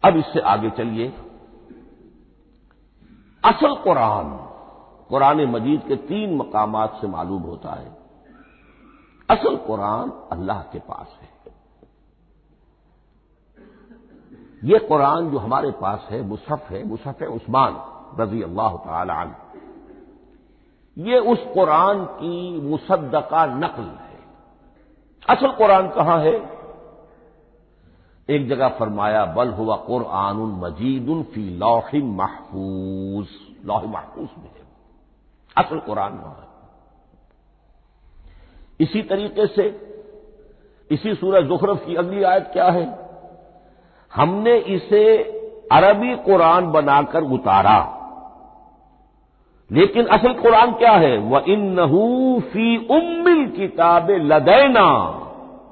اب اس سے آگے چلیے. اصل قرآن مجید کے 3 مقامات سے معلوم ہوتا ہے. اصل قرآن اللہ کے پاس ہے. یہ قرآن جو ہمارے پاس ہے مصحف عثمان رضی اللہ تعالی عنہ، یہ اس قرآن کی مصدقہ نقل ہے. اصل قرآن کہاں ہے؟ ایک جگہ فرمایا بل ہوا قرآن مجید فی لوح محفوظ، لوح محفوظ میں ہے اصل قرآن وہاں ہے. اسی طریقے سے اسی سورہ زخرف کی اگلی آیت کیا ہے؟ ہم نے اسے عربی قرآن بنا کر اتارا، لیکن اصل قرآن کیا ہے؟ وَإِنَّهُ فِي أُمِّ الْكِتَابِ لَدَيْنَا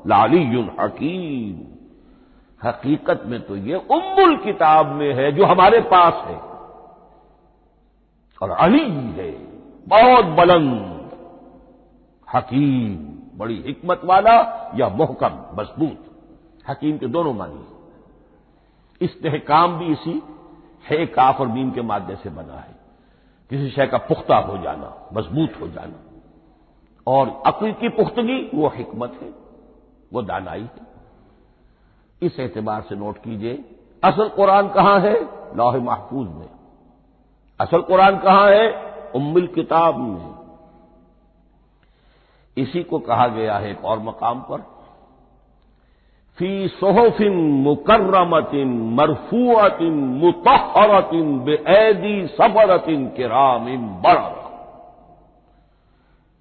لَعَلِيٌّ حَكِيمٌ. حقیقت میں تو یہ ام الکتاب میں ہے جو ہمارے پاس ہے، اور علی ہے بہت بلند، حکیم بڑی حکمت والا، یا محکم مضبوط. حکیم کے دونوں معنی ہیں. استحکام بھی اسی ہے کاف اور میم کے مادے سے بنا ہے، کسی شے کا پختہ ہو جانا، مضبوط ہو جانا. اور عقل کی پختگی وہ حکمت ہے، وہ دانائی ہے. اس اعتبار سے نوٹ کیجئے اصل قرآن کہاں ہے؟ لوح محفوظ میں. اصل قرآن کہاں ہے؟ ام الکتاب میں. اسی کو کہا گیا ہے ایک اور مقام پر فی صحف مکرمۃ مرفوعۃ مطہرۃ بأیدی سفرۃ کرام بررہ.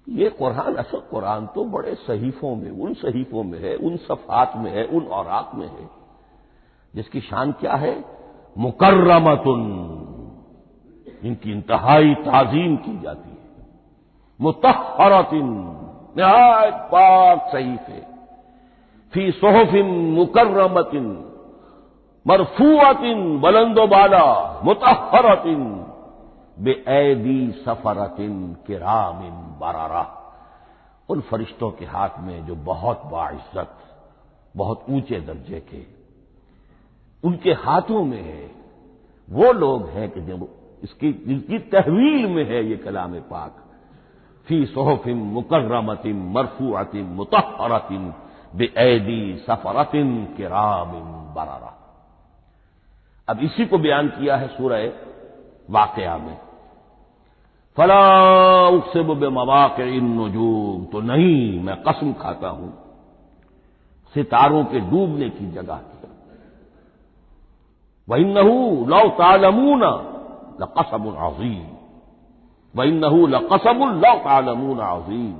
یہ قرآن، اصل قرآن تو بڑے صحیفوں میں، ان صحیفوں میں ہے، ان صفحات میں ہے، ان اوراق میں ہے جس کی شان کیا ہے؟ مکرمۃ، جن کی انتہائی تعظیم کی جاتی ہے. مطہرۃ، نہایت پاک صحیفے. فی صحف مکرمۃ مرفوعۃ، بلند و بالا، مطہرۃ بِأَیْدِی سَفَرَةٍ کِرَامٍ بَرَرَةٍ. ان فرشتوں کے ہاتھ میں جو بہت باعزت، بہت اونچے درجے کے، ان کے ہاتھوں میں ہے. وہ لوگ ہیں کہ جب جن کی تحویل میں ہے یہ کلام پاک. فی صحف مکرمۃ مرفوعۃ مطہرۃ بِأَیْدِی سَفَرَةٍ کِرَامٍ بَرَرَةٍ. اب اسی کو بیان کیا ہے سورہ واقعہ میں. فلا اقسم بمواقع النجوم، تو نہیں، میں قسم کھاتا ہوں ستاروں کے ڈوبنے کی جگہ کی. وَإِنَّهُ لَوْ تَعْلَمُونَ لَقَسَمٌ عَظِيمٌ، وَإِنَّهُ لَقَسَمٌ لَوْ تَعْلَمُونَ عَظِيمٌ.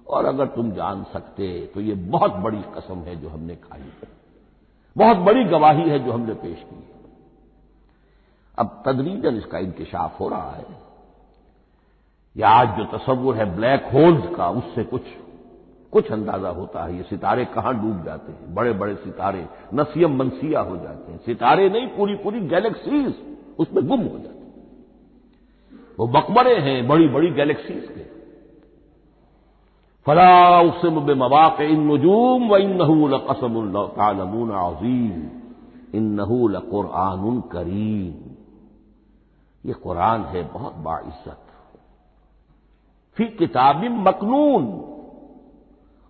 اور اگر تم جان سکتے تو یہ بہت بڑی قسم ہے جو ہم نے کھائی ہے، بہت بڑی گواہی ہے جو ہم نے پیش کی. اب تدریجاً اس کا انکشاف ہو رہا ہے. یہ آج جو تصور ہے بلیک ہولز کا، اس سے کچھ اندازہ ہوتا ہے یہ ستارے کہاں ڈوب جاتے ہیں. بڑے بڑے ستارے نسیم منسیہ ہو جاتے ہیں. ستارے نہیں، پوری گیلیکسیز اس میں گم ہو جاتے ہیں. وہ مقبرے ہیں بڑی بڑی گیلیکسیز کے. فلا اقسم بمواقع النجوم وانه لقسم لو تعلمون عظیم انه لقرآن کریم. یہ قرآن ہے بہت باعزت. فی کتاب مکنون،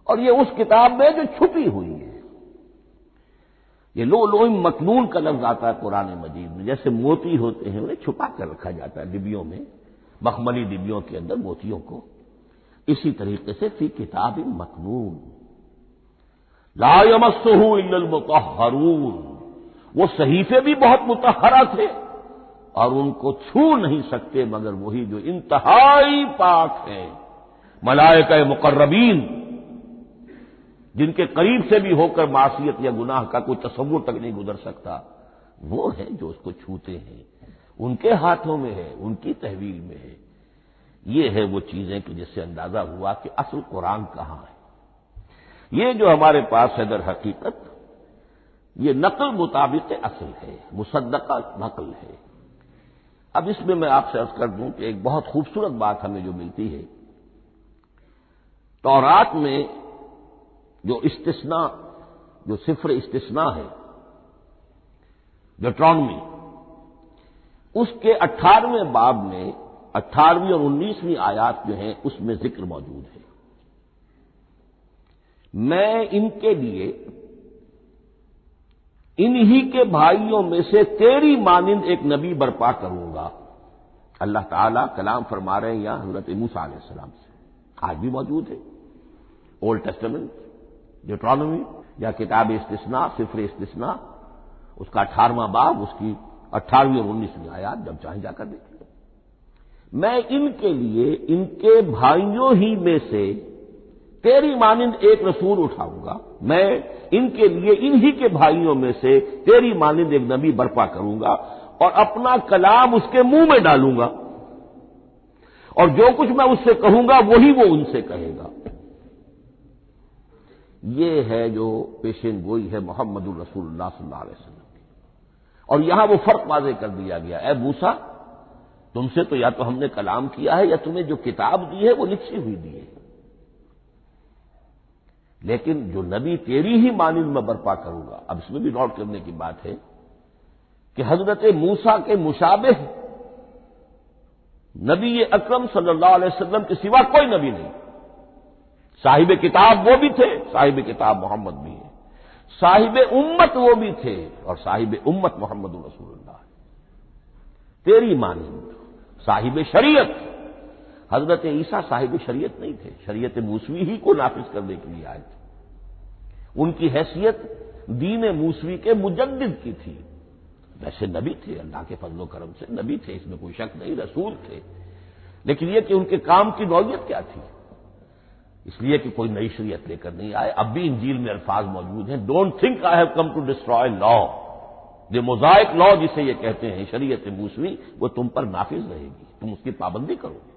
اور یہ اس کتاب میں جو چھپی ہوئی ہے. یہ لؤلؤ مکنون کا لفظ آتا ہے قرآن مجید میں. جیسے موتی ہوتے ہیں انہیں چھپا کر رکھا جاتا ہے ڈبیوں میں، مخملی ڈبیوں کے اندر موتیوں کو. اسی طریقے سے فی کتاب مکنون لا یمسہ الا المطہرون. وہ صحیفے بھی بہت مطہرہ تھے اور ان کو چھو نہیں سکتے مگر وہی جو انتہائی پاک ہیں. ملائکہ مقربین، جن کے قریب سے بھی ہو کر معصیت یا گناہ کا کوئی تصور تک نہیں گزر سکتا، وہ ہیں جو اس کو چھوتے ہیں. ان کے ہاتھوں میں ہے، ان کی تحویل میں ہے. یہ ہے وہ چیزیں کہ جس سے اندازہ ہوا کہ اصل قرآن کہاں ہے. یہ جو ہمارے پاس ہے در حقیقت یہ نقل مطابق اصل ہے، مصدقہ نقل ہے. اب اس میں آپ سے عرض کر دوں کہ ایک بہت خوبصورت بات ہمیں جو ملتی ہے تورات میں، جو استثناء، جو صفر استثناء ہے، ڈیوٹرانومی، اس کے 18ویں باب میں 18ویں اور 19ویں آیات جو ہیں اس میں ذکر موجود ہے، میں ان کے لیے انہی کے بھائیوں میں سے تیری مانند ایک نبی برپا کروں گا۔ اللہ تعالیٰ کلام فرما رہے ہیں یہاں حضرت موسیٰ علیہ السلام سے، آج بھی موجود ہے۔ اولڈ ٹیسٹمنٹ، ڈیوٹرانومی یا کتاب استثناء، سفر استثناء، اس کا 18واں باب، اس کی 18ویں اور 19ویں آیات جب چاہیں جا کر دیکھیں۔ میں ان کے لیے ان کے بھائیوں ہی میں سے تیری مانند ایک رسول اٹھاؤں گا، میں ان کے لیے انہی کے بھائیوں میں سے تیری مانند ایک نبی برپا کروں گا اور اپنا کلام اس کے منہ میں ڈالوں گا، اور جو کچھ میں اس سے کہوں گا وہی وہ ان سے کہے گا۔ یہ ہے جو پیشین گوئی ہے محمد الرسول اللہ صلی اللہ علیہ وسلم کی۔ اور یہاں وہ فرق واضح کر دیا گیا، اے موسیٰ تم سے تو یا تو ہم نے کلام کیا ہے یا تمہیں جو کتاب دی ہے وہ لکھی ہوئی دی ہے، لیکن جو نبی تیری ہی مانند میں برپا کروں گا۔ اب اس میں بھی نوٹ کرنے کی بات ہے کہ حضرت موسیٰ کے مشابہ نبی اکرم صلی اللہ علیہ وسلم کے سوا کوئی نبی نہیں۔ صاحب کتاب وہ بھی تھے، صاحب کتاب محمد بھی ہے، صاحب امت وہ بھی تھے، اور صاحب امت محمد رسول اللہ ہے۔ تیری مانند صاحب شریعت، حضرت عیسیٰ صاحب شریعت نہیں تھے، شریعت موسوی ہی کو نافذ کرنے کے لیے آئے تھے۔ ان کی حیثیت دین موسوی کے مجدد کی تھی، ویسے نبی تھے، اللہ کے فضل و کرم سے نبی تھے، اس میں کوئی شک نہیں، رسول تھے، لیکن یہ کہ ان کے کام کی نوعیت کیا تھی، اس لیے کہ کوئی نئی شریعت لے کر نہیں آئے۔ اب بھی انجیل میں الفاظ موجود ہیں، don't think I have come to destroy law, یہ موزائک لا جسے یہ کہتے ہیں شریعت موسوی، وہ تم پر نافذ رہے گی، تم اس کی پابندی کرو گے،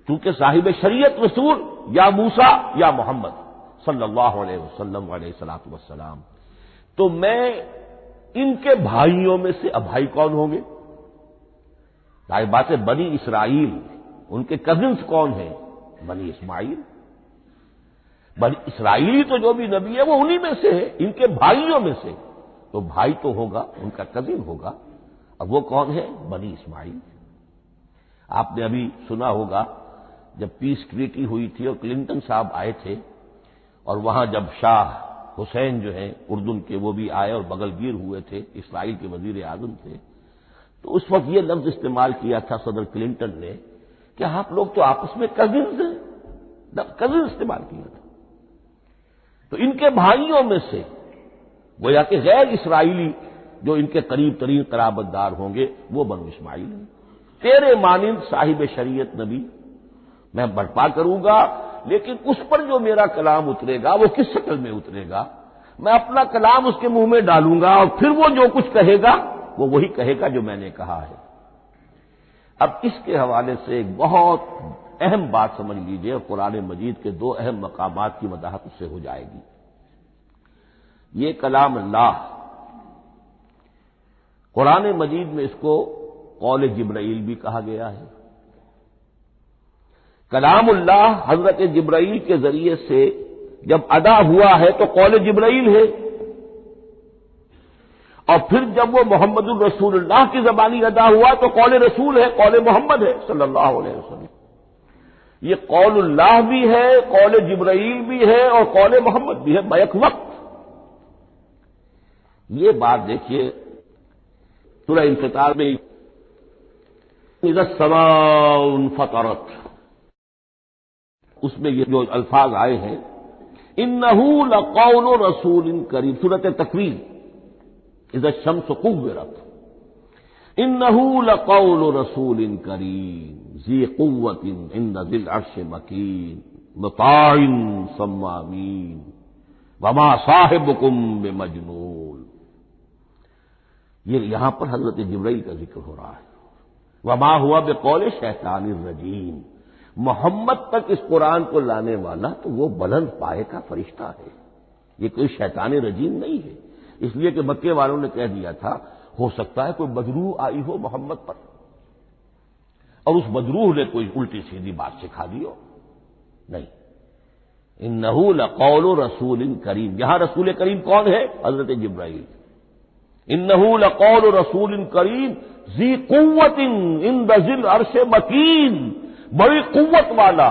چونکہ صاحب شریعت رسول یا موسیٰ یا محمد صلی اللہ علیہ وسلم علیہ الصلوۃ والسلام۔ تو میں ان کے بھائیوں میں سے، اب بھائی کون ہوں گے؟ ظاہر بات ہے بنی اسرائیل، ان کے کزنز کون ہیں؟ بنی اسماعیل۔ بنی اسرائیلی تو جو بھی نبی ہے وہ انہی میں سے ہے، ان کے بھائیوں میں سے، تو بھائی تو ہوگا، ان کا کزن ہوگا، اب وہ کون ہے؟ بنی اسماعیل۔ آپ نے ابھی سنا ہوگا جب پیس ٹریٹی ہوئی تھی اور کلنٹن صاحب آئے تھے، اور وہاں جب شاہ حسین جو ہیں اردن کے وہ بھی آئے اور بغل گیر ہوئے تھے، اسرائیل کے وزیر اعظم تھے، تو اس وقت یہ لفظ استعمال کیا تھا صدر کلنٹن نے کہ آپ لوگ تو آپس میں کزنز ہیں، کزن استعمال کیا تھا۔ تو ان کے بھائیوں میں سے گویا کہ غیر اسرائیلی جو ان کے قریب ترین قرابت دار ہوں گے وہ بنو اسماعیل ہیں۔ تیرے مانند صاحب شریعت نبی میں برپا کروں گا، لیکن اس پر جو میرا کلام اترے گا وہ کس شکل میں اترے گا؟ میں اپنا کلام اس کے منہ میں ڈالوں گا، اور پھر وہ جو کچھ کہے گا وہ وہی کہے گا جو میں نے کہا ہے۔ اب اس کے حوالے سے ایک بہت اہم بات سمجھ لیجئے، اور قرآن مجید کے دو اہم مقامات کی وضاحت اس سے ہو جائے گی۔ یہ کلام اللہ، قرآن مجید میں اس کو قول جبرائیل بھی کہا گیا ہے۔ کلام اللہ حضرت جبرائیل کے ذریعے سے جب ادا ہوا ہے تو قول جبرائیل ہے، اور پھر جب وہ محمد الرسول اللہ کی زبانی ادا ہوا تو قول رسول ہے، قول محمد ہے صلی اللہ علیہ وسلم۔ یہ قول اللہ بھی ہے، قول جبرائیل بھی ہے، اور قول محمد بھی ہے بیک وقت۔ یہ بات دیکھیے سورہ انفطار میں اذا السماء انفطرت، اس میں یہ جو الفاظ آئے ہیں انہ لقول رسول کریم، سورۃ تکویر اذا الشمس کورت، انہ لقول رسول کریم ذی قوت عند ذی العرش مکین مطاع ثم امین وما صاحبکم بمجنون۔ یہ یہاں پر حضرت جبرائیل کا ذکر ہو رہا ہے۔ وما ہوا بقول شیطان الرجیم، محمد تک اس قرآن کو لانے والا تو وہ بلند پائے کا فرشتہ ہے، یہ کوئی شیطان رجیم نہیں ہے۔ اس لیے کہ مکے والوں نے کہہ دیا تھا ہو سکتا ہے کوئی مجروح آئی ہو محمد پر، اور اس مجروح نے کوئی الٹی سیدھی بات سکھا دی ہو، نہیں۔ انہ لقول رسول کریم، یہاں رسول کریم کون ہے؟ حضرت جبرائیل۔ انہ لقول رسول کریم ذی قوت عند ذی العرش مکین، بڑی قوت والا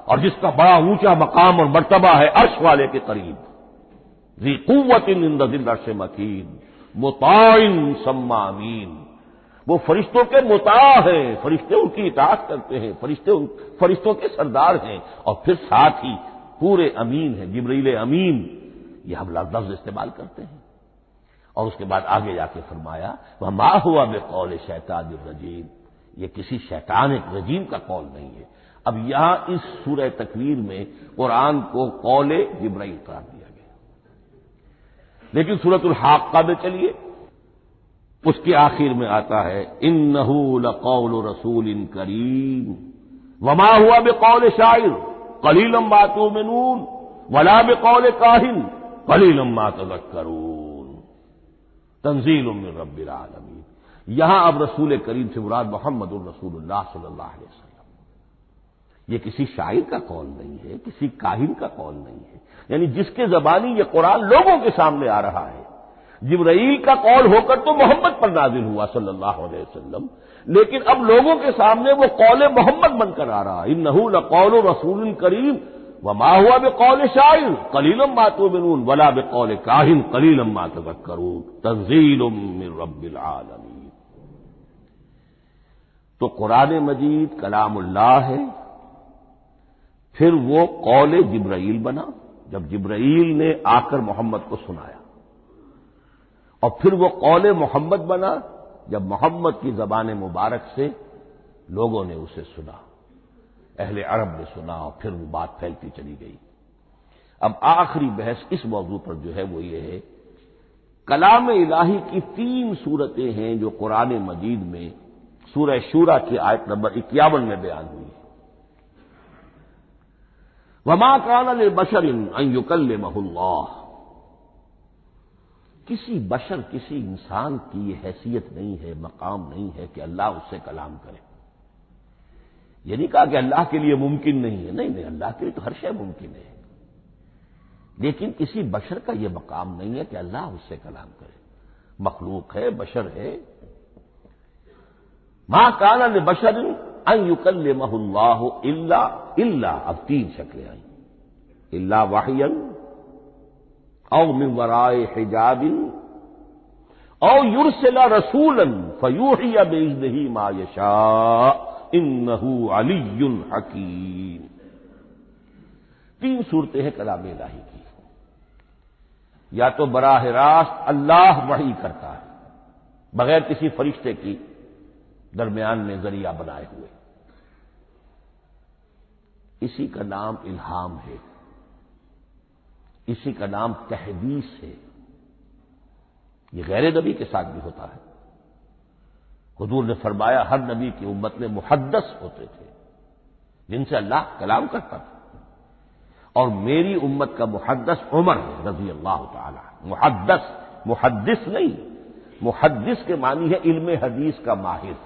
اور جس کا بڑا اونچا مقام اور مرتبہ ہے عرش والے کے قریب. ذی قوت عند ذی العرش مکین مطاع ثم امین. وہ فرشتوں کے مطاع ہیں، فرشتے ان کی اطاعت کرتے ہیں، فرشتوں کے سردار ہیں، اور پھر ساتھ ہی پورے امین ہیں. جبرائیل امین یہ ہم لفظ استعمال کرتے ہیں. اور اس کے بعد آگے جا کے فرمایا وما ہوا بقول شیطان الرجیم، یہ کسی شیطان رجیم کا قول نہیں ہے. اب یہاں اس سورہ تکویر میں قرآن کو قول جبرائیل قرار دیا گیا. لیکن سورۃ الحاقہ میں چلیے، اس کے آخر میں آتا ہے انہ لقول رسول کریم وما ہوا بقول شاعر قلیلا ما تؤمنون ولا بقول کاہن قلیلا ما تذکرون تنزیل من رب العالمین. یہاں اب رسول کریم سے مراد محمد الرسول اللہ صلی اللہ علیہ وسلم. یہ کسی شاعر کا قول نہیں ہے، کسی کاہن کا قول نہیں ہے، یعنی جس کے زبانی یہ قرآن لوگوں کے سامنے آ رہا ہے. جبرائیل کا قول ہو کر تو محمد پر نازل ہوا صلی اللہ علیہ وسلم، لیکن اب لوگوں کے سامنے وہ قول محمد بن کر آ رہا. انہ لقول رسول کریم وما ہوا بقول شاعر قلیلا ما تؤمنون ولا بقول کاہن قلیلا ما تذکرون تنزیل من رب العالمین. تو قرآن مجید کلام اللہ ہے، پھر وہ قول جبرائیل بنا جب جبرائیل نے آ کر محمد کو سنایا، اور پھر وہ قول محمد بنا جب محمد کی زبان مبارک سے لوگوں نے اسے سنا، اہل عرب نے سنا، اور پھر وہ بات پھیلتی چلی گئی. اب آخری بحث اس موضوع پر جو ہے وہ یہ ہے، کلام الہی کی 3 صورتیں ہیں جو قرآن مجید میں سورہ شورى کی آیت نمبر 51 میں بیان ہوئی ہے. وما كان لبشر ان يكلمه اللہ، کسی بشر، کسی انسان کی یہ حیثیت نہیں ہے، مقام نہیں ہے کہ اللہ اس سے کلام کرے. یہ نہیں کہا کہ اللہ کے لیے ممکن نہیں ہے، نہیں، اللہ کے لیے تو ہر شے ممکن ہے، لیکن کسی بشر کا یہ مقام نہیں ہے کہ اللہ اس سے کلام کرے. مخلوق ہے، بشر ہے. ما كان لبشر ان يكلمه اللہ الا اب 3 شکلیں آئیں، الا وحیا او من وراء حجاب او يرسل رسولا فيوحي باذنه ما يشاء انه علی حکیم. 3 صورتیں ہیں کلام الہی کی. یا تو براہ راست اللہ وحی کرتا ہے بغیر کسی فرشتے کی درمیان میں ذریعہ بنائے ہوئے، اسی کا نام الہام ہے، اسی کا نام تحدیث ہے. یہ غیر نبی کے ساتھ بھی ہوتا ہے. حضور نے فرمایا ہر نبی کی امت میں محدث ہوتے تھے جن سے اللہ کلام کرتا تھا، اور میری امت کا محدث عمر ہے رضی اللہ تعالی. محدث نہیں، محدث کے معنی ہے علم حدیث کا ماہر.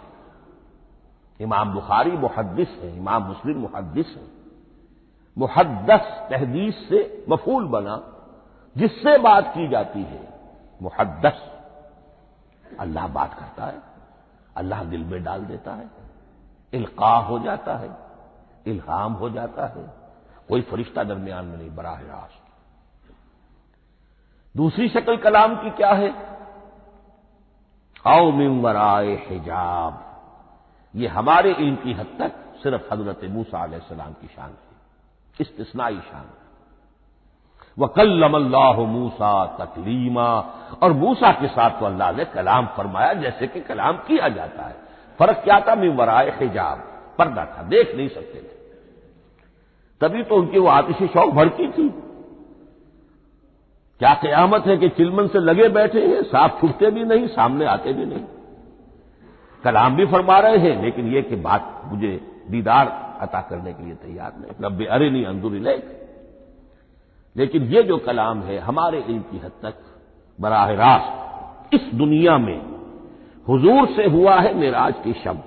امام بخاری محدث ہے، امام مسلم محدث ہے. محدث تحدیث سے مفعول بنا، جس سے بات کی جاتی ہے. محدث اللہ بات کرتا ہے، اللہ دل میں ڈال دیتا ہے، القاء ہو جاتا ہے، الہام ہو جاتا ہے، کوئی فرشتہ درمیان میں نہیں، براہ راست. دوسری شکل کلام کی کیا ہے؟ او من وراء حجاب. یہ ہمارے علم کی حد تک صرف حضرت موسیٰ علیہ السلام کی شان ہے، استثنائی شان ہے. وَكَلَّمَ اللَّهُ مُوسَىٰ تَكْلِيمًا، اور موسیٰ کے ساتھ تو اللہ نے کلام فرمایا جیسے کہ کلام کیا جاتا ہے. فرق کیا تھا؟ من ورائے حجاب، پردہ تھا، دیکھ نہیں سکتے تھے. تبھی تو ان کی وہ آتشی شوق بھڑکی تھی. کیا قیامت ہے کہ چلمن سے لگے بیٹھے ہیں، ساتھ چھٹتے بھی نہیں، سامنے آتے بھی نہیں. کلام بھی فرما رہے ہیں، لیکن یہ کہ بات مجھے دیدار عطا کرنے کے لیے تیار نہیں. رب ارنی انظر الیک. لیکن یہ جو کلام ہے ہمارے علم کی حد تک براہ راست اس دنیا میں حضور سے ہوا ہے معراج کی شب،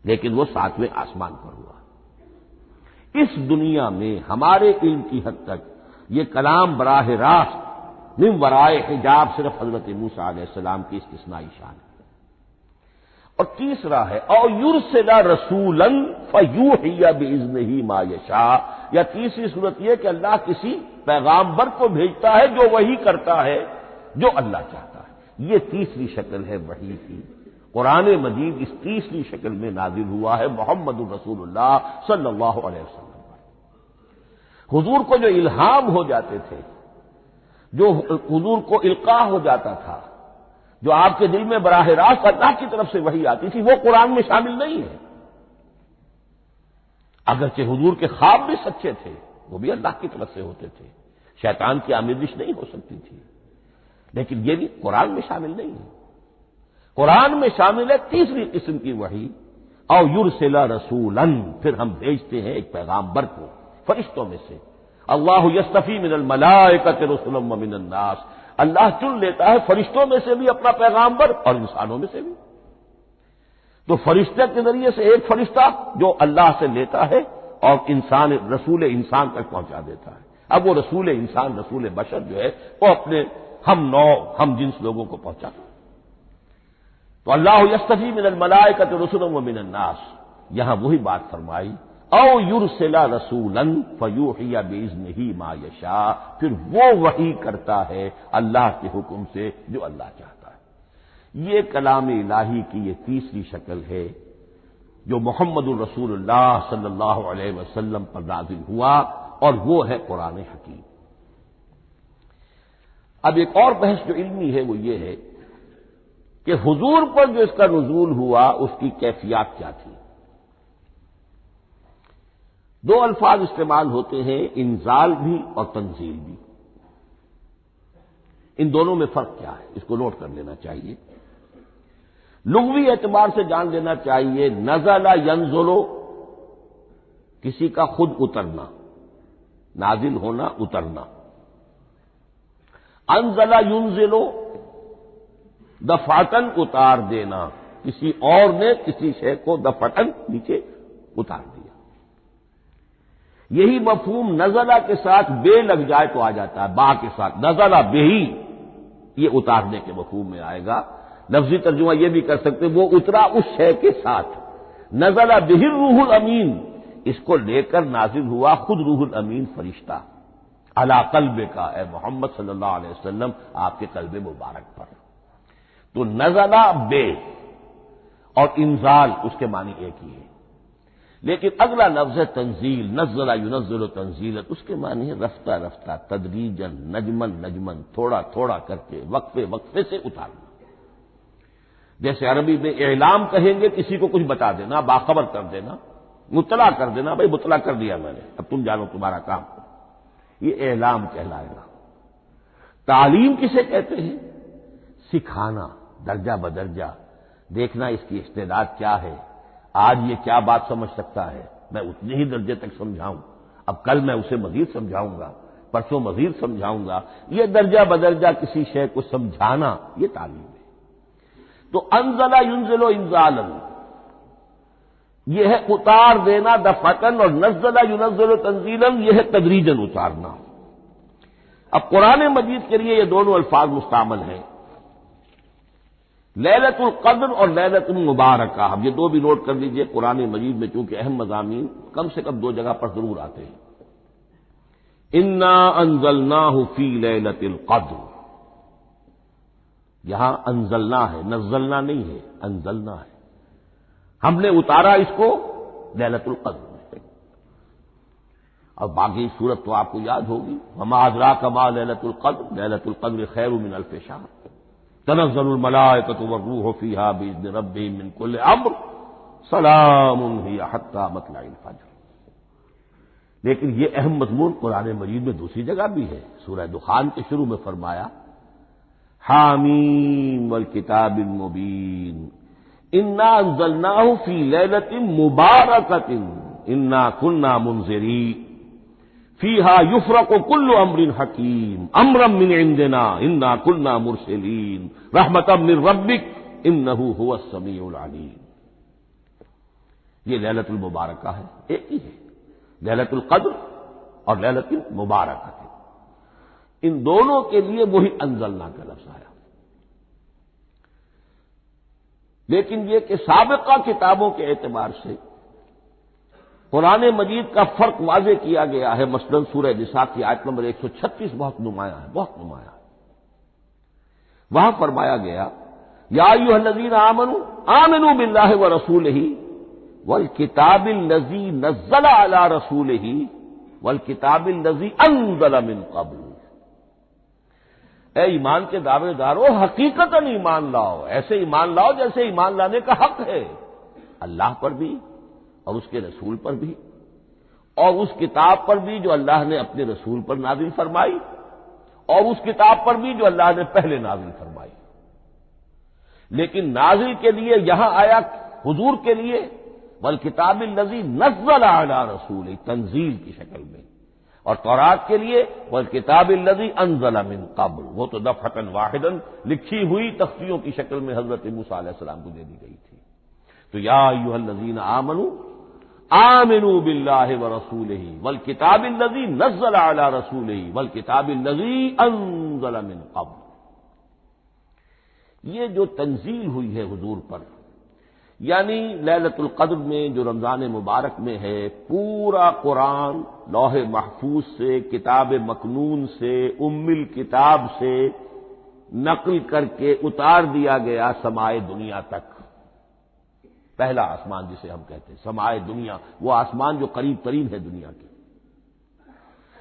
لیکن وہ 7ویں آسمان پر ہوا. اس دنیا میں ہمارے علم کی حد تک یہ کلام براہ راست من ورائے حجاب صرف حضرت موسیٰ علیہ السلام کی استثنائی شان ہے۔ اور تیسرا ہے او یرسل رسولا فیوحی باذنہ ما یشاء، یا تیسری صورت یہ کہ اللہ کسی پیغامبر کو بھیجتا ہے جو وحی کرتا ہے جو اللہ چاہتا ہے۔ یہ تیسری شکل ہے وحی کی۔ قرآن مجید اس تیسری شکل میں نازل ہوا ہے محمد الرسول اللہ صلی اللہ علیہ وسلم۔ حضور کو جو الہام ہو جاتے تھے، جو حضور کو القاء ہو جاتا تھا، جو آپ کے دل میں براہ راست اللہ کی طرف سے وحی آتی تھی، وہ قرآن میں شامل نہیں ہے۔ اگرچہ حضور کے خواب بھی سچے تھے، وہ بھی اللہ کی طرف سے ہوتے تھے، شیطان کی آمیزش نہیں ہو سکتی تھی، لیکن یہ بھی قرآن میں شامل نہیں ہے۔ قرآن میں شامل ہے تیسری قسم کی وحی، او یرسل رسولا، پھر ہم بھیجتے ہیں ایک پیغامبر کو فرشتوں میں سے۔ اللہ یصطفی من الملائکۃ رسلا ومن الناس، اللہ چن لیتا ہے فرشتوں میں سے بھی اپنا پیغامبر اور انسانوں میں سے بھی۔ تو فرشتے کے ذریعے سے ایک فرشتہ جو اللہ سے لیتا ہے اور انسان رسول انسان تک پہنچا دیتا ہے۔ اب وہ رسول انسان، رسول بشر جو ہے وہ اپنے ہم نوع ہم جنس لوگوں کو پہنچاتا ہے۔ تو اللہ یصطفی من الملائکۃ رسلا ومن الناس، یہاں وہی بات فرمائی او یرسل رسولا فیوحی باذنہ ما یشاء، پھر وہ وحی کرتا ہے اللہ کے حکم سے جو اللہ چاہتا ہے۔ یہ کلام الہی کی یہ تیسری شکل ہے جو محمد الرسول اللہ صلی اللہ علیہ وسلم پر نازل ہوا، اور وہ ہے قرآن حکیم۔ اب ایک اور بحث جو علمی ہے وہ یہ ہے کہ حضور پر جو اس کا نزول ہوا اس کی کیفیات کیا تھی۔ دو الفاظ استعمال ہوتے ہیں، انزال بھی اور تنزیل بھی۔ ان دونوں میں فرق کیا ہے اس کو نوٹ کر لینا چاہیے۔ لغوی اعتبار سے جان لینا چاہیے، نزل ینزل، کسی کا خود اترنا، نازل ہونا، اترنا۔ انزل ینزل، دفعتن اتار دینا، کسی اور نے کسی شے کو دفعتن نیچے اتار دیا۔ یہی مفہوم نزلہ کے ساتھ بے لگ جائے تو آ جاتا ہے، با کے ساتھ نزلہ بہی، یہ اتارنے کے مفہوم میں آئے گا۔ لفظی ترجمہ یہ بھی کر سکتے وہ اترا اس شے کے ساتھ۔ نزلہ بہ الروح الامین، اس کو لے کر نازل ہوا خود روح الامین فرشتہ علی قلب کا، اے محمد صلی اللہ علیہ وسلم آپ کے قلب مبارک پر۔ تو نزلہ بے اور انزال اس کے معنی ایک ہی ہے، لیکن اگلا لفظ ہے تنزیل، نزل ینزل تنزیلا، اس کے معنی ہے رفتہ رفتہ، تدریجن، نجمن نجمن، تھوڑا تھوڑا کر کے، وقفے وقفے سے اتارنا۔ جیسے عربی میں اعلام کہیں گے کسی کو کچھ بتا دینا، باخبر کر دینا، مطلع کر دینا، بھائی مطلع کر دیا میں نے، اب تم جانو تمہارا کام، یہ اعلام کہلائے گا۔ تعلیم کسے کہتے ہیں؟ سکھانا، درجہ بدرجہ، دیکھنا اس کی استعداد کیا ہے، آج یہ کیا بات سمجھ سکتا ہے، میں اتنے ہی درجے تک سمجھاؤں، اب کل میں اسے مزید سمجھاؤں گا، پرسوں مزید سمجھاؤں گا۔ یہ درجہ بدرجہ کسی شے کو سمجھانا، یہ تعلیم ہے۔ تو انزل ینزل انزالا، یہ ہے اتار دینا دفعتن، اور نزل ینزل تنزیلا، یہ ہے تدریجن اتارنا۔ اب قرآن مجید کے لیے یہ دونوں الفاظ مستعمل ہیں، لیلۃ القدر اور لیلۃ المبارکہ۔ اب یہ دو بھی نوٹ کر لیجئے، قرآن مجید میں چونکہ اہم مضامین کم سے کم دو جگہ پر ضرور آتے ہیں۔ انا انزلناہ فی لیلۃ القدر، یہاں انزلنا ہے، نزلنا نہیں ہے، انزلنا ہے، ہم نے اتارا اس کو لیلۃ القدر میں۔ اور باقی صورت تو آپ کو یاد ہوگی، وما ادراک ما لیلۃ القدر، لیلۃ القدر خیر من الف شہر، تنزل الملائکۃ والروح فیہا باذن ربہم من کل امر، سلام ہی حتی مطلع الفجر۔ لیکن یہ اہم مضمون قرآن مجید میں دوسری جگہ بھی ہے، سورہ دخان کے شروع میں فرمایا حامیم والکتاب المبین انا انزلناہ فی لیلۃ مبارکۃ انا کنا منذرین فیہا یفرق کل امر حکیم امرا من عندنا انا کنا مرسلین رحمتا من ربک انہ هو السمیع العلیم۔ یہ لیلۃ المبارکہ ہے، ایک ہی ہے، لیلۃ القدر اور لیلۃ المبارکہ۔ ان دونوں کے لیے وہی انزلنا کا لفظ آیا۔ لیکن یہ کہ سابقہ کتابوں کے اعتبار سے قرآن مجید کا فرق واضح کیا گیا ہے۔ مثلا سورہ نساء کی آیت نمبر 136 بہت نمایاں ہے، بہت نمایاں ہے۔ وہاں فرمایا گیا یا ایھا الذین آمنوا آمنوا باللہ ورسولہ والکتاب الذی نزل علی رسولہ والکتاب الذی انزل من قبل۔ اے ایمان کے دعوے دارو، حقیقتاً ایمان لاؤ، ایسے ایمان لاؤ جیسے ایمان لانے کا حق ہے، اللہ پر بھی اور اس کے رسول پر بھی، اور اس کتاب پر بھی جو اللہ نے اپنے رسول پر نازل فرمائی، اور اس کتاب پر بھی جو اللہ نے پہلے نازل فرمائی۔ لیکن نازل کے لیے یہاں آیا حضور کے لیے والکتاب الذی نزل علی رسول، تنزیل کی شکل میں، اور تورات کے لیے والکتاب الذی انزل من قبل، وہ تو دفعۃ واحداً لکھی ہوئی تختیوں کی شکل میں حضرت موسیٰ علیہ السلام کو دے دی گئی تھی۔ تو یا ایھا الذین آمنوا آمنوا باللہ ورسولہ والکتاب الذی نزل علی رسولہ والکتاب الذی انزل من قبل۔ یہ جو تنزیل ہوئی ہے حضور پر، یعنی لیلۃ القدر میں جو رمضان مبارک میں ہے، پورا قرآن لوح محفوظ سے، کتاب مکنون سے، ام الکتاب سے نقل کر کے اتار دیا گیا سمائے دنیا تک۔ پہلا آسمان جسے ہم کہتے ہیں سمائے دنیا، وہ آسمان جو قریب ترین ہے دنیا کے،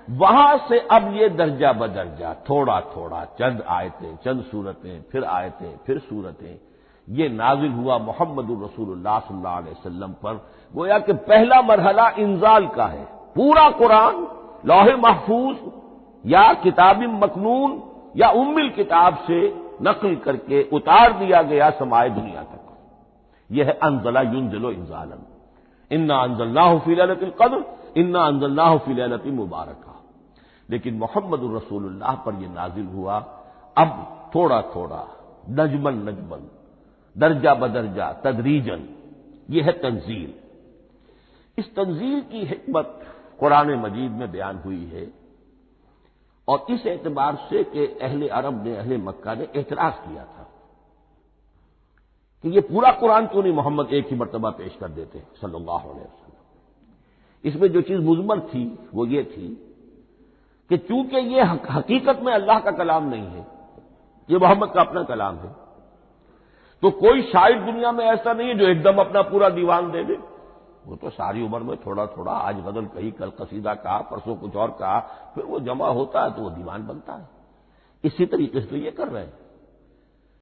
وہاں سے اب یہ درجہ بدرجہ تھوڑا تھوڑا چند آیتیں، چند سورتیں، پھر آیتیں، پھر سورتیں، یہ نازل ہوا محمد الرسول اللہ صلی اللہ علیہ وسلم پر۔ گویا کہ پہلا مرحلہ انزال کا ہے، پورا قرآن لوح محفوظ یا کتاب مکنون یا ام الکتاب سے نقل کر کے اتار دیا گیا سمائے دنیا تک۔ یہ ہے انزل ینزل انزالا، انا انزلناہ فی لیلۃ القدر انا انزلناہ فی لیلۃ مبارکہ۔ لیکن محمد الرسول اللہ پر یہ نازل ہوا اب تھوڑا تھوڑا، نجمن نجمن، درجہ بدرجہ، تدریجن۔ یہ ہے تنزیل۔ اس تنزیل کی حکمت قرآن مجید میں بیان ہوئی ہے، اور اس اعتبار سے کہ اہل عرب نے، اہل مکہ نے اعتراض کیا تھا کہ یہ پورا قرآن کیوں نہیں محمد ایک ہی مرتبہ پیش کر دیتے صلی اللہ علیہ وسلم۔ اس میں جو چیز مضمر تھی وہ یہ تھی کہ چونکہ یہ حقیقت میں اللہ کا کلام نہیں ہے، یہ محمد کا اپنا کلام ہے، تو کوئی شاعر دنیا میں ایسا نہیں ہے جو ایک دم اپنا پورا دیوان دے دے۔ وہ تو ساری عمر میں تھوڑا تھوڑا، آج غزل کہی، کل قصیدہ کہا، پرسوں کچھ اور کہا، پھر وہ جمع ہوتا ہے تو وہ دیوان بنتا ہے۔ اسی طریقے سے تو یہ کر رہے ہیں۔